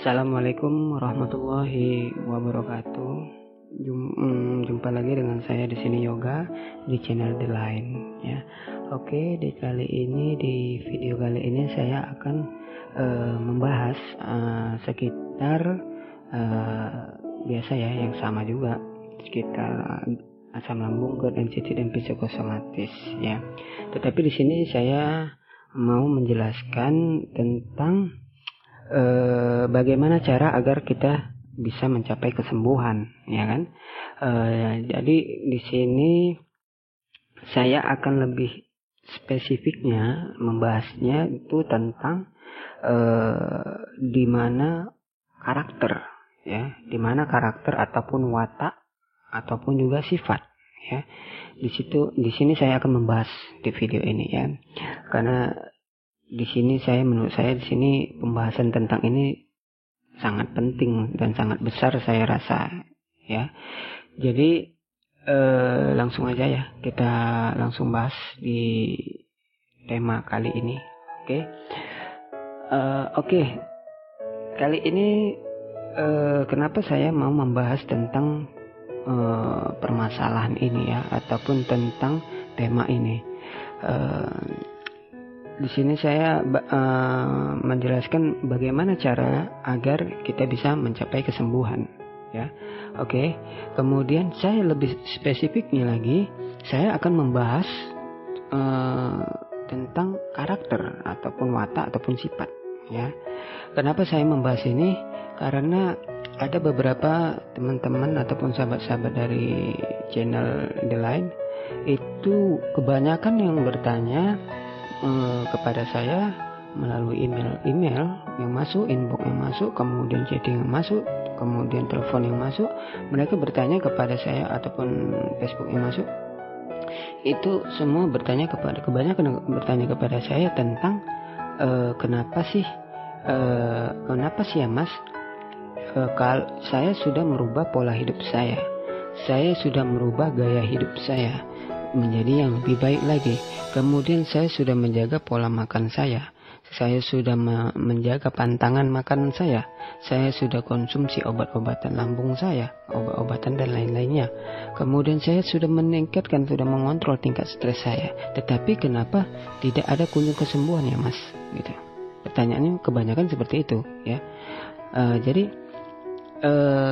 Assalamualaikum warahmatullahi wabarakatuh. Jumpa lagi dengan saya di sini Yoga di channel The Line ya. Oke, di video kali ini saya akan membahas sekitar biasa ya, yang sama juga sekitar asam lambung, GERD, NCT dan psikosomatis ya. Tetapi di sini saya mau menjelaskan tentang bagaimana cara agar kita bisa mencapai kesembuhan, ya kan? Jadi di sini saya akan lebih spesifiknya membahasnya itu tentang di mana karakter, ya, di mana karakter ataupun watak ataupun juga sifat, ya. Di sini saya akan membahas di video ini, ya, karena menurut saya di sini pembahasan tentang ini sangat penting dan sangat besar saya rasa ya. Jadi langsung aja ya, kita langsung bahas di tema kali ini. Oke. Kali ini kenapa saya mau membahas tentang permasalahan ini ya, ataupun tentang tema ini. Di sini saya menjelaskan bagaimana cara agar kita bisa mencapai kesembuhan, ya. Oke. Kemudian saya lebih spesifiknya lagi, saya akan membahas tentang karakter ataupun watak ataupun sifat, ya. Kenapa saya membahas ini? Karena ada beberapa teman-teman ataupun sahabat-sahabat dari channel The Line itu kebanyakan yang bertanya kepada saya melalui email yang masuk, inbox yang masuk, kemudian chatting yang masuk, kemudian telepon yang masuk. Mereka bertanya kepada saya ataupun Facebook yang masuk. Itu semua kebanyakan bertanya kepada saya tentang kenapa sih ya Mas, kalau saya sudah merubah pola hidup saya sudah merubah gaya hidup saya menjadi yang lebih baik lagi. Kemudian saya sudah menjaga pola makan saya sudah menjaga pantangan makanan saya sudah konsumsi obat-obatan lambung saya, obat-obatan dan lain-lainnya. Kemudian saya sudah sudah mengontrol tingkat stres saya. Tetapi kenapa tidak ada kunjung kesembuhan ya Mas? Gitu. Pertanyaannya kebanyakan seperti itu ya. Jadi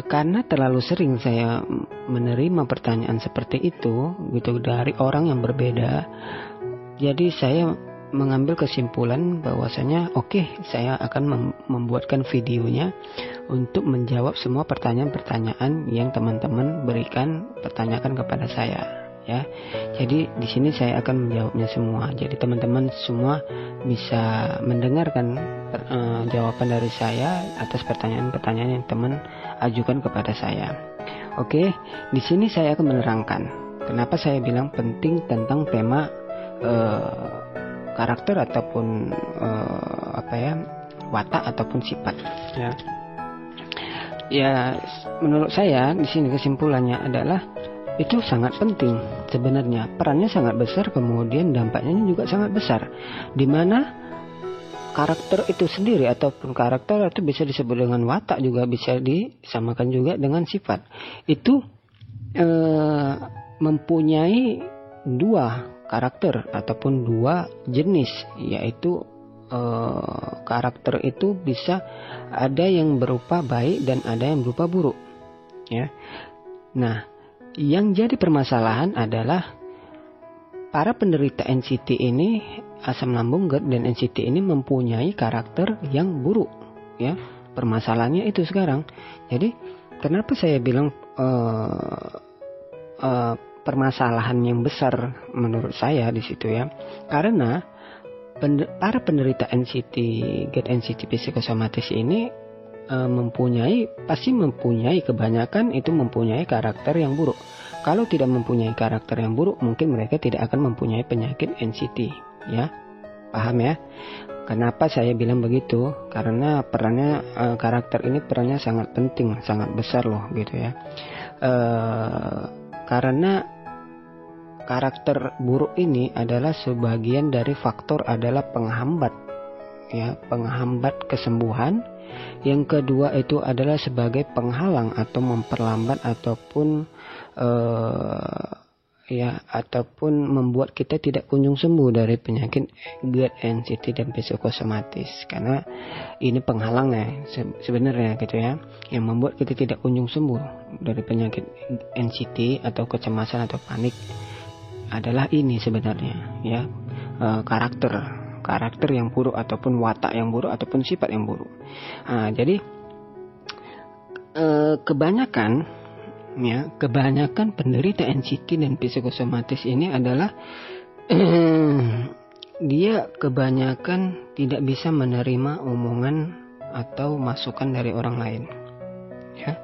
karena terlalu sering saya menerima pertanyaan seperti itu gitu dari orang yang berbeda, jadi saya mengambil kesimpulan bahwasanya saya akan membuatkan videonya untuk menjawab semua pertanyaan-pertanyaan yang teman-teman pertanyakan kepada saya ya. Jadi di sini saya akan menjawabnya semua. Jadi teman-teman semua bisa mendengarkan jawaban dari saya atas pertanyaan-pertanyaan yang teman ajukan kepada saya. Oke, di sini saya akan menerangkan kenapa saya bilang penting tentang tema karakter ataupun watak ataupun sifat ya. Ya, menurut saya di sini kesimpulannya adalah itu sangat penting sebenarnya, perannya sangat besar, kemudian dampaknya juga sangat besar, di mana karakter itu sendiri ataupun karakter itu bisa disebut dengan watak, juga bisa disamakan juga dengan sifat. Itu mempunyai dua karakter ataupun dua jenis, yaitu karakter itu bisa ada yang berupa baik dan ada yang berupa buruk ya. Nah, yang jadi permasalahan adalah para penderita NCT ini, asam lambung, GERD dan NCT ini mempunyai karakter yang buruk ya. Permasalahannya itu sekarang. Jadi kenapa saya bilang permasalahan yang besar menurut saya di situ ya, karena para penderita NCT, GERD, NCT psikosomatis ini kebanyakan itu mempunyai karakter yang buruk. Kalau tidak mempunyai karakter yang buruk, mungkin mereka tidak akan mempunyai penyakit NCT ya. Paham ya? Kenapa saya bilang begitu? Karena karakter ini perannya sangat penting, sangat besar loh gitu ya. Karena karakter buruk ini adalah sebagian dari faktor adalah penghambat kesembuhan Yang kedua itu adalah sebagai penghalang atau memperlambat ataupun ataupun membuat kita tidak kunjung sembuh dari penyakit GERD, NCT dan psikosomatis. Karena ini penghalangnya sebenarnya gitu ya, yang membuat kita tidak kunjung sembuh dari penyakit NCT atau kecemasan atau panik adalah ini sebenarnya ya, karakter yang buruk ataupun watak yang buruk ataupun sifat yang buruk. Jadi kebanyakan penderita NCT dan psikosomatis ini adalah dia kebanyakan tidak bisa menerima omongan atau masukan dari orang lain. Ya,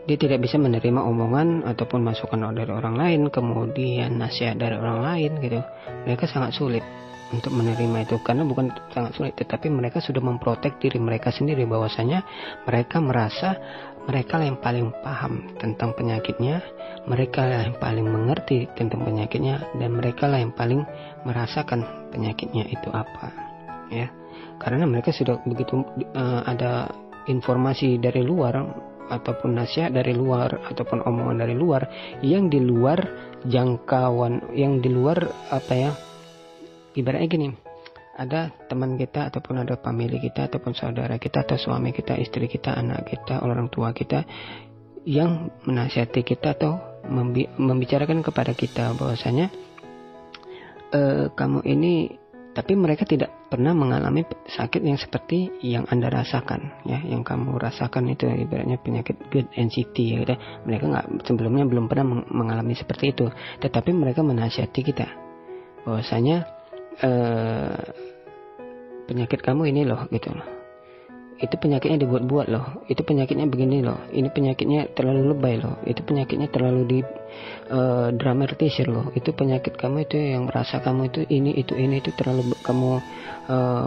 dia tidak bisa menerima omongan ataupun masukan dari orang lain, kemudian nasihat dari orang lain gitu. Mereka sangat sulit untuk menerima itu, karena bukan sangat sulit, tetapi mereka sudah memprotek diri mereka sendiri bahwasanya mereka merasa mereka yang paling paham tentang penyakitnya, mereka yang paling mengerti tentang penyakitnya, dan mereka lah yang paling merasakan penyakitnya itu apa, ya. Karena mereka sudah begitu ada informasi dari luar ataupun nasihat dari luar ataupun omongan dari luar yang di luar jangkauan, yang di luar ibaratnya gini, ada teman kita ataupun ada family kita ataupun saudara kita atau suami kita, istri kita, anak kita, orang tua kita yang menasihati kita atau membicarakan kepada kita bahwasanya kamu ini, tapi mereka tidak pernah mengalami sakit yang seperti yang Anda rasakan ya, yang kamu rasakan itu ibaratnya penyakit GERD, NCT ya gitu. Mereka sebelumnya belum pernah mengalami seperti itu, tetapi mereka menasihati kita bahwasanya penyakit kamu ini loh gitu loh, itu penyakitnya dibuat-buat loh, itu penyakitnya begini loh, ini penyakitnya terlalu lebay loh, itu penyakitnya terlalu di dramatisir loh, itu penyakit kamu itu yang merasa kamu itu ini itu terlalu kamu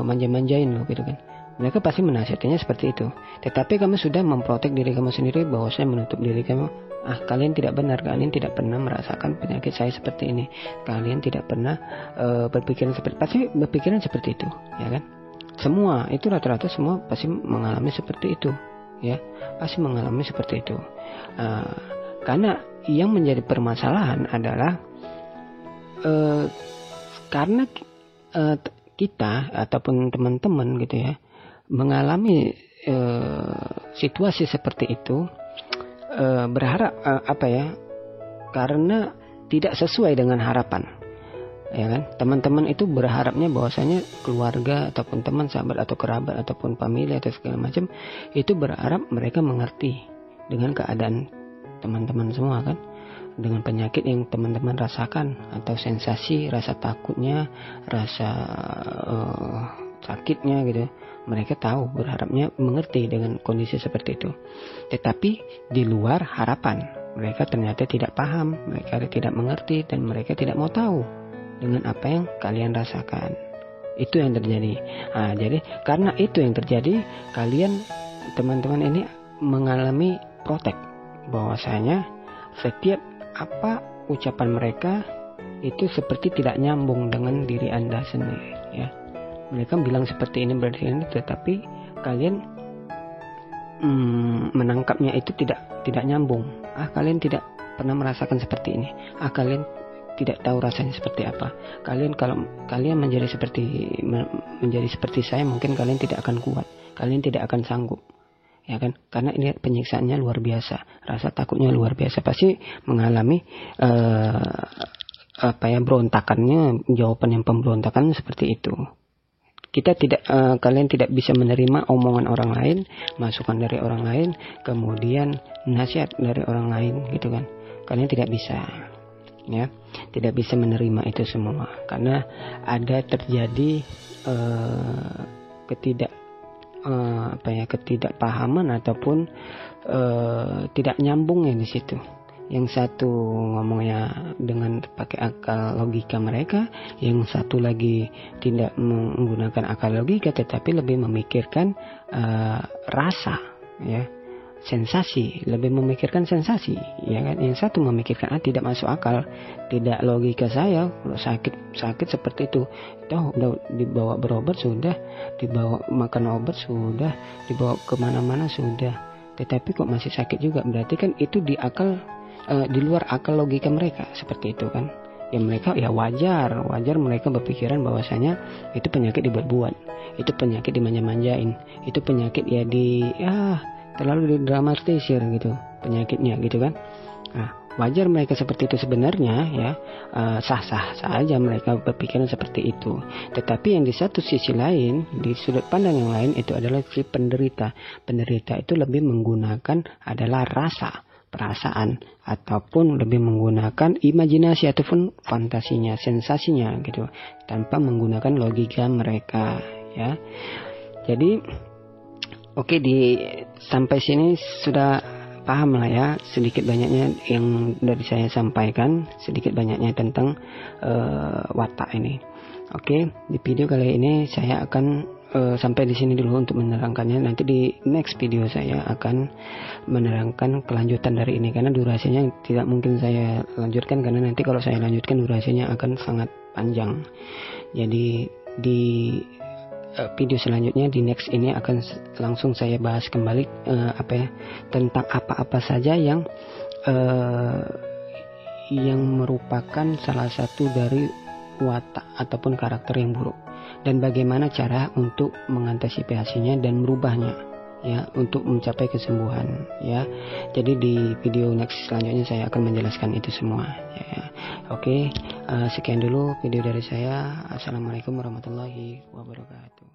manja-manjain loh gitu kan. Mereka pasti menasihatinya seperti itu, tetapi kamu sudah memprotek diri kamu sendiri bahwa saya menutup diri kamu. Kalian tidak benar, kalian tidak pernah merasakan penyakit saya seperti ini, kalian tidak pernah berpikiran seperti itu ya kan. Semua itu rata-rata semua pasti mengalami seperti itu ya, pasti mengalami seperti itu. Karena yang menjadi permasalahan adalah karena kita ataupun teman-teman gitu ya mengalami situasi seperti itu, berharap karena tidak sesuai dengan harapan ya kan. Teman-teman itu berharapnya bahwasanya keluarga ataupun teman, sahabat atau kerabat ataupun famili atau segala macam itu berharap mereka mengerti dengan keadaan teman-teman semua kan, dengan penyakit yang teman-teman rasakan atau sensasi rasa takutnya, rasa sakitnya gitu. Mereka tahu, berharapnya mengerti dengan kondisi seperti itu. Tetapi di luar harapan, mereka ternyata tidak paham, mereka tidak mengerti, dan mereka tidak mau tahu dengan apa yang kalian rasakan. Itu yang terjadi. Jadi karena itu yang terjadi, kalian teman-teman ini mengalami protek bahwasanya setiap apa ucapan mereka itu seperti tidak nyambung dengan diri Anda sendiri ya. Mereka bilang seperti ini berarti ini, tetapi kalian menangkapnya itu tidak nyambung. Kalian tidak pernah merasakan seperti ini. Kalian tidak tahu rasanya seperti apa. Kalau kalian menjadi seperti saya, mungkin kalian tidak akan kuat. Kalian tidak akan sanggup. Ya kan? Karena ini penyiksaannya luar biasa, rasa takutnya luar biasa, pasti mengalami berontakannya, jawaban yang pemberontakan seperti itu. Kalian tidak bisa menerima omongan orang lain, masukan dari orang lain, kemudian nasihat dari orang lain gitu kan. Kalian tidak bisa ya, tidak bisa menerima itu semua karena ada terjadi ketidakpahaman ataupun tidak nyambungnya di situ. Yang satu ngomongnya dengan pakai akal logika mereka, yang satu lagi tidak menggunakan akal logika tetapi lebih memikirkan rasa ya, sensasi, lebih memikirkan sensasi, ya kan? Yang satu memikirkan tidak masuk akal, tidak logika saya, kalau sakit seperti itu, udah dibawa berobat sudah, dibawa makan obat sudah, dibawa kemana-mana sudah, tetapi kok masih sakit juga, berarti kan itu di luar akal logika mereka, seperti itu kan? Ya mereka ya wajar mereka berpikiran bahwasanya itu penyakit dibuat-buat, itu penyakit dimanja-manjain, itu penyakit terlalu didramatisir gitu penyakitnya gitu kan. Nah, wajar mereka seperti itu sebenarnya ya, sah-sah saja mereka berpikiran seperti itu. Tetapi yang di satu sisi lain, di sudut pandang yang lain, itu adalah si penderita itu lebih menggunakan adalah rasa, perasaan, ataupun lebih menggunakan imajinasi ataupun fantasinya, sensasinya gitu, tanpa menggunakan logika mereka ya. Jadi oke, sampai sini sudah paham lah ya, sedikit banyaknya yang dari saya sampaikan, sedikit banyaknya tentang watak ini. Oke, di video kali ini saya akan sampai di sini dulu untuk menerangkannya. Nanti di next video saya akan menerangkan kelanjutan dari ini, karena durasinya tidak mungkin saya lanjutkan, karena nanti kalau saya lanjutkan durasinya akan sangat panjang. Jadi di video selanjutnya, di next ini akan langsung saya bahas kembali tentang apa-apa saja yang merupakan salah satu dari watak ataupun karakter yang buruk, dan bagaimana cara untuk mengantisipasinya dan merubahnya ya, untuk mencapai kesembuhan ya. Jadi di video next selanjutnya saya akan menjelaskan itu semua ya. Oke, sekian dulu video dari saya. Assalamualaikum warahmatullahi wabarakatuh.